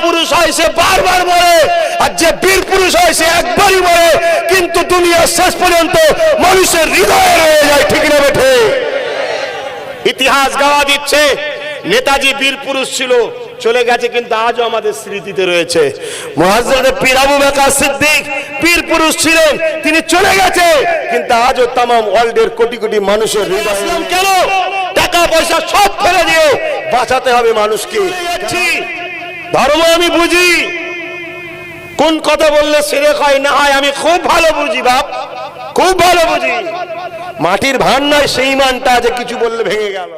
পুরুষ হয় সে বারবার মরে, আর যে বীর পুরুষ হয় সে একবারই মরে, কিন্তু দুনিয়ার শেষ পর্যন্ত মানুষের হৃদয়ে রয়ে যায়। ঠিক না বেঠে? ইতিহাস গাওয়া দিচ্ছে নেতাজি বীর পুরুষ ছিল, চলে গেছে, কিন্তু আজও আমাদের স্মৃতিতে রয়েছে। মুহাজ্জির পীর আবু বকর সিদ্দিক বীর পুরুষ ছিলেন, তিনি চলে গেছে, কিন্তু আজও তাম ওয়ার্ল্ডের কোটি কোটি মানুষের হৃদয়ে। ইসলাম কেন? টাকা পয়সা সব ফেলে দিয়ে বাঁচাতে হবে মানুষকে। ধর্ম আমি বুঝি, কোন কথা বললে শিরক হয় না হয় আমি খুব ভালো বুঝি বাপ, খুব ভালো বুঝি। মাটির ভান নয় সেই ইমানটা যে কিছু বললে ভেঙে গেল।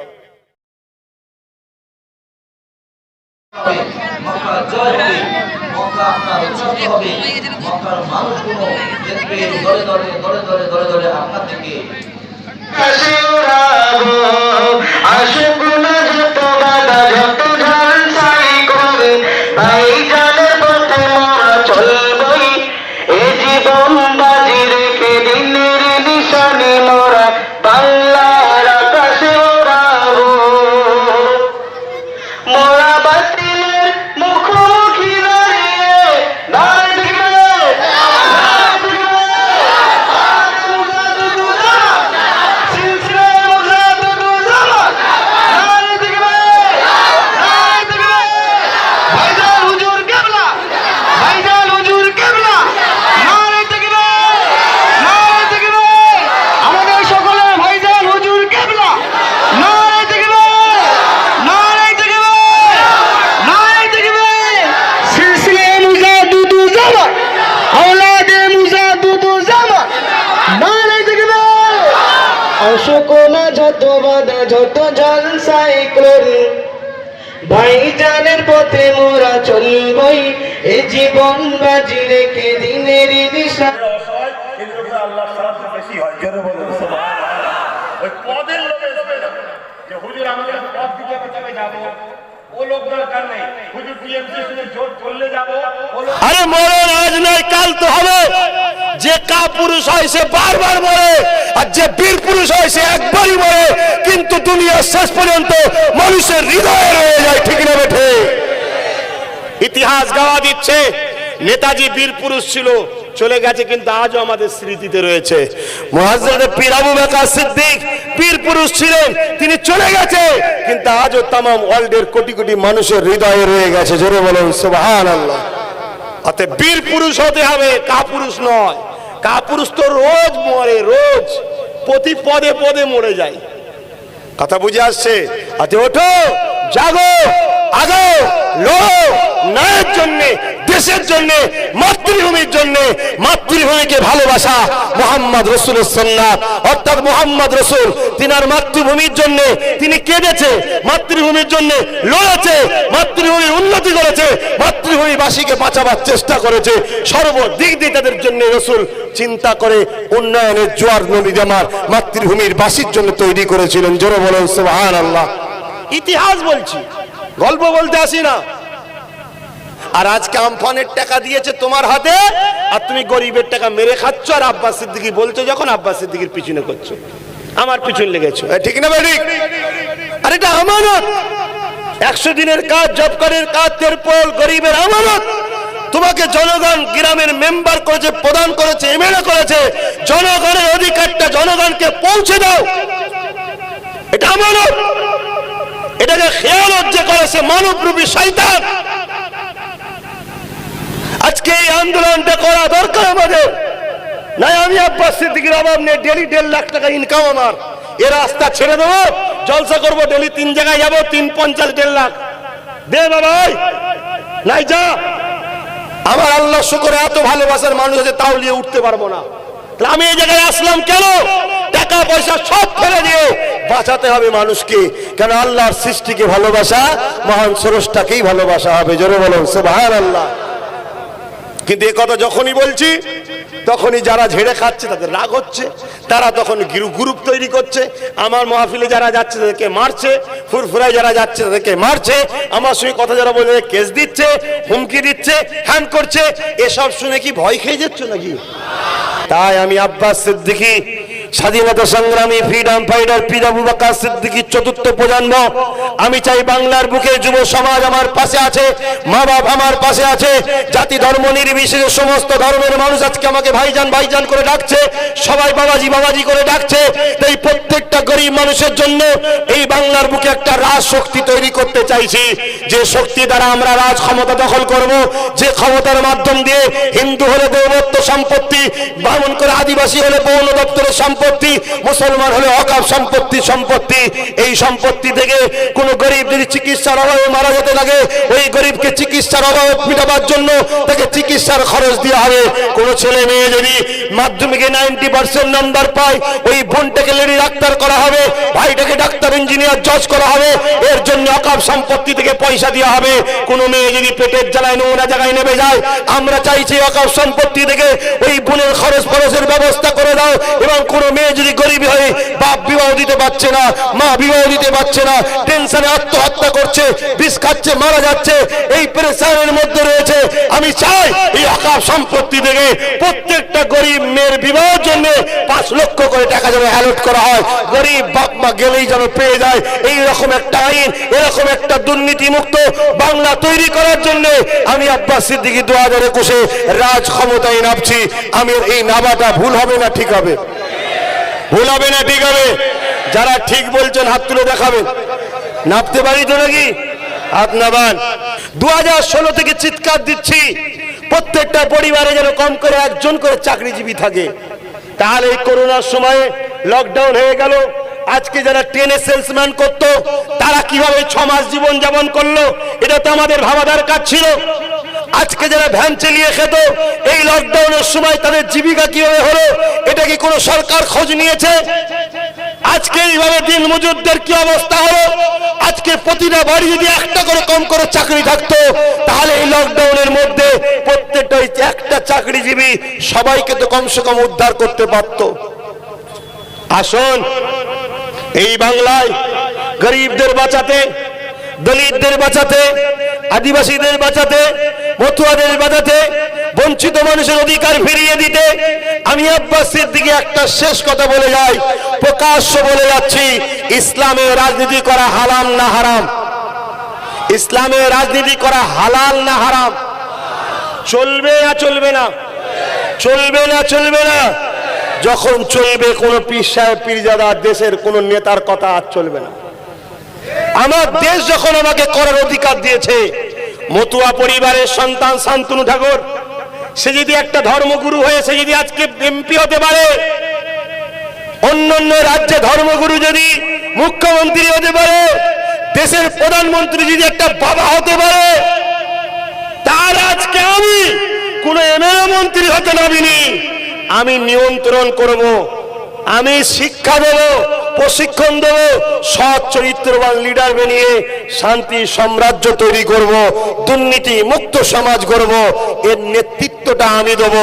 মক্কা জয় হবে, মক্কা আপনার উন্নত হবে, মক্কার মানুষগুলো দেখবে দলে দলে দলে দলে দলে দলে আপনার দিকে যত বাধা যত ঝড় সাইক্লোন ভাইজানের পথে মোরা চলবই, এ জীবন বাজি রেখে দিনের নিশা। আল্লাহ সাহায্য বেশি হয়, জোরে বলুন সুবহানাল্লাহ। ওই পদের লোভে যে হুজুর আমাদের পদ দিতে তবে যাব, ও লোক দরকার নেই। হুজুর টিএমসি শুনে জোর চললে যাব। আরে মরণ আজ নয় কাল তো হবে। যে কাপুরুষ হয় সে বারবার মরে, আর যে বীর পুরুষ হয় সে একবারই মরে, কিন্তু দুনিয়ার শেষ পর্যন্ত মানুষের হৃদয়ে রয়ে যায়। ঠিক না বেঠে? ইতিহাস গাওয়া দিচ্ছে নেতাজি বীর পুরুষ ছিল, চলে গেছে, কিন্তু আজও আমাদের স্মৃতিতে রয়েছে। মুহাজ্জির পীর আবু বকর সিদ্দিক বীর পুরুষ ছিলেন, তিনি চলে গেছে, কিন্তু আজও তাম ওয়ার্ল্ডের কোটি কোটি মানুষের হৃদয়ে রয়ে গেছে। জোরে বলুন সুবহানাল্লাহ। অতএব বীর পুরুষ হতে হবে, কাপুরুষ নয়। কাপুরুষ তো রোজ মরে, রোজ প্রতি পদে পদে মরে যায়। কথা বুঝে আসছে? আচ্ছা ওঠো, জাগো, আগো, লড়ো ন্যায়ের জন্য, দেশের জন্য, মাতৃভূমির জন্য। মাতৃভূমিকে ভালোবাসা মুহাম্মদ রাসূলের সুন্নাত, অর্থাৎ মুহাম্মদ রাসূল তিনার মাতৃভূমির জন্য তিনি কেঁদেছে, মাতৃভূমির জন্য লড়েছে, মাতৃভূমির উন্নতি করেছে, মাতৃভূমিবাসীকে বাঁচাবার চেষ্টা করেছে। সর্বদিক দিয়ে তাদের জন্য রাসূল চিন্তা করে উন্নয়নের জোয়ার নদী জামার মাতৃভূমির বাসীর জন্য তৈরি করেছিলেন। জোরে বলুন সুবহানাল্লাহ। ইতিহাস বলছি, গল্প বলতে আসি না। আর আজকে আমফানের টাকা দিয়েছে তোমার হাতে, আর তুমি গরিবের টাকা মেরে খাচ্ছ, আর আব্বাস সিদ্দিকী বলছো যখন আব্বাস সিদ্দিকীর পিছনে করছো, আমার পিছনে লেগেছো। ঠিক না ভাই? আর এটা আমানত। 100 দিনের কাজ, জব কার্ডের কাজ, তেরপল, গরিবের আমানত। তোমাকে জনগণ গ্রামের মেম্বার করেছে, প্রদান করেছে, এমএলএ করেছে। জনগণের অধিকারটা জনগণকে পৌঁছে দাও, এটা আমানত। এটাকে খেয়ানত যে করেছে মানবরূপী শয়তান। আজকে এই আন্দোলনটা করা দরকার আমাদের। নাই আমি আব্বাস সিদ্দিকীর অভাব নেই, ডেলি 1.5 লাখ টাকা ইনকাম আমার, এ রাস্তা ছেড়ে দেবো, জলসা করবো, ডেলি 3 জায়গায় যাবো, 3, 50, 1.5 লাখ দে বাবাই। নাই যা, আমার আল্লাহ শুকরে এত ভালোবাসার মানুষ আছে, তাও নিয়ে উঠতে পারবো না। আমি এই জায়গায় আসলাম কেন? টাকা পয়সা সব ফেলে দিয়ে বাঁচাতে হবে মানুষকে। কেন? আল্লাহর সৃষ্টিকে ভালোবাসা, মহান স্রষ্টাকেই ভালোবাসা হবে। জোরে বলুন সুবহানাল্লাহ। কিন্তু এই কথা যখনই বলছি তখনই যারা ঝেড়ে খাচ্ছে তাদের রাগ হচ্ছে, তারা তখন গ্রুপ তৈরি করছে। আমার মাহফিলে যারা যাচ্ছে তাদেরকে মারছে, ফুরফুরায় যারা যাচ্ছে তাদেরকে মারছে, আমার সঙ্গে কথা যারা বলে কেস দিচ্ছে, হুমকি দিচ্ছে, হ্যান করছে। এসব শুনে কি ভয় খেয়ে যাচ্ছ নাকি? তাই আমি আব্বাস সিদ্দিকী স্বাধীনতা সংগ্রামী ফ্রিডম ফাইটার পীর আবু বকর সিদ্দিকীর চতুর্থ প্রজন্ম। আমি চাই বাংলার বুকে যুব সমাজ আমার পাশে আছে, মা বাপ আমার পাশে আছে, জাতি ধর্ম নির্বিশেষে সমস্ত ধর্মের মানুষ আজকে আমাকে ভাইজান ভাইজান করে ডাকছে, সবাই বাবাজি বাবাজি করে ডাকছে। তাই প্রত্যেকটা গরিব মানুষের জন্য এই বাংলার বুকে একটা রাজ শক্তি তৈরি করতে চাইছি, যে শক্তি দ্বারা আমরা রাজ ক্ষমতা দখল করব, যে ক্ষমতার মাধ্যম দিয়ে হিন্দু হলে দেবত্ব সম্পত্তি, বামন করে আদিবাসী হলে বন দপ্তরের সম্পত্তি, মুসলমান হলে অকাপ সম্পত্তি। এই সম্পত্তি থেকে কোন গরিব যদি চিকিৎসার অভাবে মারা যেতে লাগে, ওই গরিবকে চিকিৎসার অভাব মেটাবার জন্য তাকে চিকিৎসার খরচ দেওয়া হবে। কোন ছেলে মেয়ে যদি মাধ্যমিকে 90% নাম্বার পায়, ওই বোনটাকে লেডি ডাক্তার করা হবে, ভাইটাকে ডাক্তার ইঞ্জিনিয়ার জজ করা হবে, এর জন্য অকাপ সম্পত্তি থেকে পয়সা দেওয়া হবে। কোন মেয়ে যদি পেটের জ্বালায় নোংরা জায়গায় নেমে যায়, আমরা চাইছি অকাপ সম্পত্তি থেকে ওই বোনের খরচের ব্যবস্থা করে দাও। এবং কোন মেয়ে যদি গরিব হয়ে বাপ বিবাহ দিতে পারছে না, মা বিবাহ দিতে পারছে না, টেনশনে আত্মহত্যা করছে, বিষ খাচ্ছে, মারা যাচ্ছে, এই প্রেসারের মধ্যে রয়েছে, আমি চাই এই অকাপ সম্পত্তি থেকে প্রত্যেকটা গরিব মেয়ের বিবাহের জন্য 5 লক্ষ করে টাকা যেন অ্যালট করা হয়, গরিব বাপ মা গেলেই যেন পেয়ে যায়। এইরকম একটা আইন, এরকম একটা দুর্নীতি মুক্ত বাংলা তৈরি করার জন্য আমি আব্বাস সিদ্দিকী 2021-এ রাজ ক্ষমতায় নামছি। আমি এই নামাটা ভুল হবে না ঠিক হবে? ভুল হবে না ঠিক হবে? যারা ঠিক বলছেন হাত তুলে দেখাবেন। নামতে পারি তো নাকি? হাত নামান। 2016 থেকে চিৎকার দিচ্ছি প্রত্যেকটা পরিবারে যেন কম করে একজন করে চাকরিজীবী থাকে। তাহলে এই করোনার সময়ে লকডাউন হয়ে গেল, আজকে যারা ট্রেনে সেলসম্যান করতো তারা কিভাবে 6 মাস জীবন যাপন করলো, এটা তো আমাদের ভাবা দরকার ছিল। আজকে যারা ভ্যান চালিয়ে খেত, এই লকডাউনের সময় তাদের জীবিকা কিভাবে হলো, এটা কি কোনো সরকার খোঁজ নিয়েছে? আজকে এইভাবে দিন মজুরদের কি অবস্থা হলো? আজকে প্রতিটা বাড়ি যদি একটা করে কম করে চাকরি থাকতো, তাহলে এই লকডাউনের মধ্যে প্রত্যেকটা একটা চাকরিজীবী সবাইকে তো কমসে কম উদ্ধার করতে পারত। আসুন এই বাংলায় গরিবদের বাঁচাতে, দলিতদের বাঁচাতে, আদিবাসীদের বাঁচাতে, মতুয়াদের বাঁচাতে, বঞ্চিত মানুষের অধিকার ফিরিয়ে দিতে আমি আব্বাস সিদ্দিকী একটা শেষ কথা বলে যাই, প্রকাশ্য বলে যাচ্ছি, ইসলামে রাজনীতি করা হালাল না হারাম? ইসলামে রাজনীতি করা হালাল না হারাম? চলবে না চলবে না? চলবে না চলবে না? যখন চলবে কোন পীর সাহেব পীরজাদা দেশের কোন নেতার কথা আর চলবে না। আমার দেশ যখন আমাকে করার অধিকার দিয়েছে, মতুয়া পরিবারের সন্তান শান্তনু ঠাকুর, সে যদি একটা ধর্মগুরু হয়ে সে যদি আজকে এমপি হতে পারে, অন্যান্য রাজ্যে ধর্মগুরু যদি মুখ্যমন্ত্রী হতে পারে, দেশের প্রধানমন্ত্রী যদি একটা বাবা হতে পারে, তার আজকে আমি কোন এমএলএ মন্ত্রী হতে নামিনি। আমি নিয়ন্ত্রণ করব, আমি শিক্ষা দেব, প্রশিক্ষণ দেব, সৎ চরিত্রবান লিডার বানিয়ে শান্তি সাম্রাজ্য তৈরি করব, দুর্নীতি মুক্ত সমাজ করব। এর নেতৃত্বটা আমি দেব,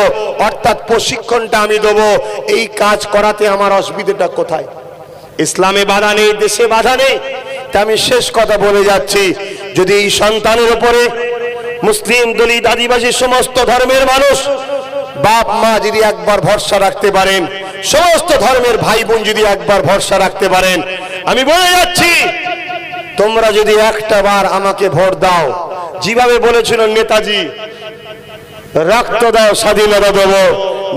অর্থাৎ প্রশিক্ষণটা আমি দেব। এই কাজ করাতে আমার অসুবিধাটা কোথায়? ইসলামে বাধা নেই, দেশে বাধা নেই। তা আমি শেষ কথা বলে যাচ্ছি, যদি এই সন্তানের উপরে মুসলিম, দলিত, আদিবাসী সমস্ত ধর্মের মানুষ বাপ মা যদি একবার ভরসা রাখতে পারেন, সমস্ত ধর্মের ভাই বোন যদি একবার ভরসা রাখতে পারেন, আমি বলে যাচ্ছি, তোমরা যদি একটা বার আমাকে ভোট দাও, যেভাবে বলেছিল নেতাজি, রক্ত দাও স্বাধীনতা দেবো।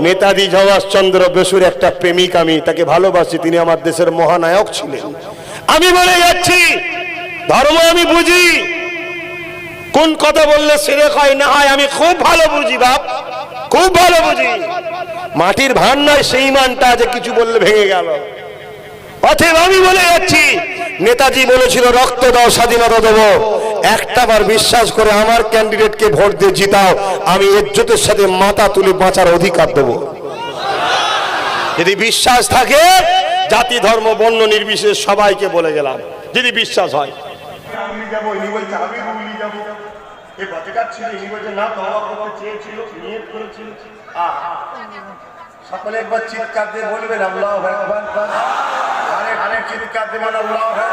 নেতাজি জওয়াহরচন্দ্র বসুর একটা প্রেমিক আমি, তাকে ভালোবাসি, তিনি আমার দেশের মহানায়ক ছিলেন। আমি বলে যাচ্ছি, ধর্ম আমি বুঝি, কোন কথা বললে শিরক হয় না হয় আমি খুব ভালো বুঝি বাপ, খুব ভালো বুঝি। মাটির ভান নয় সেই মানটা যে কিছু বললে ভেঙে গেল। অতএব আমি বলে যাচ্ছি, নেতাজি বলেছিল রক্ত দাও স্বাধীনতা দেবো। একটাবার বিশ্বাস করে আমার ক্যান্ডিডেটকে ভোট দিয়ে জিতাও, আমি ইজ্জতের সাথে মাথা তুলে বাঁচার অধিকার দেবো। যদি বিশ্বাস থাকে, জাতি ধর্ম বর্ণ নির্বিশেষে সবাইকে বলে গেলাম, যদি বিশ্বাস হয়। উলি যাবো, ইনি বলছে আমি উলি যাবো। এই বাচ্চাটার ছিল, ইনি বলছে না তওবা করতে চেয়েছিল, নিয়ত করেছিল। সকলে একবার চিৎকার দিয়ে বলবেন আল্লাহু আকবার। আরেক চিৎকার দেবেন আল্লাহু আকবার।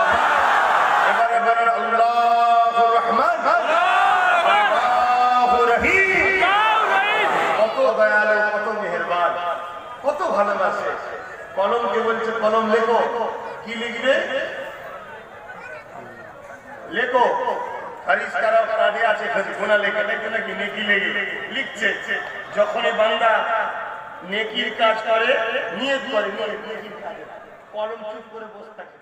এবারে বলেন আল্লাহুর রহমান, আল্লাহুর রহিম। কত দয়ালু, কত মেহেরবান, কত ভালোবাসে। কলমকে বলছে কলম লেখো, কি লিখবে? লেখো। ফারিস্তারা কাঁধে আছে, গুনাহ লেখা লেখে নাকি নেকি লেগে লিখছে। যখনই বান্দা নেকির কাজ করে, নিয়ত করে, নেকির কাজ, কলম চুপ করে বসে থাকে।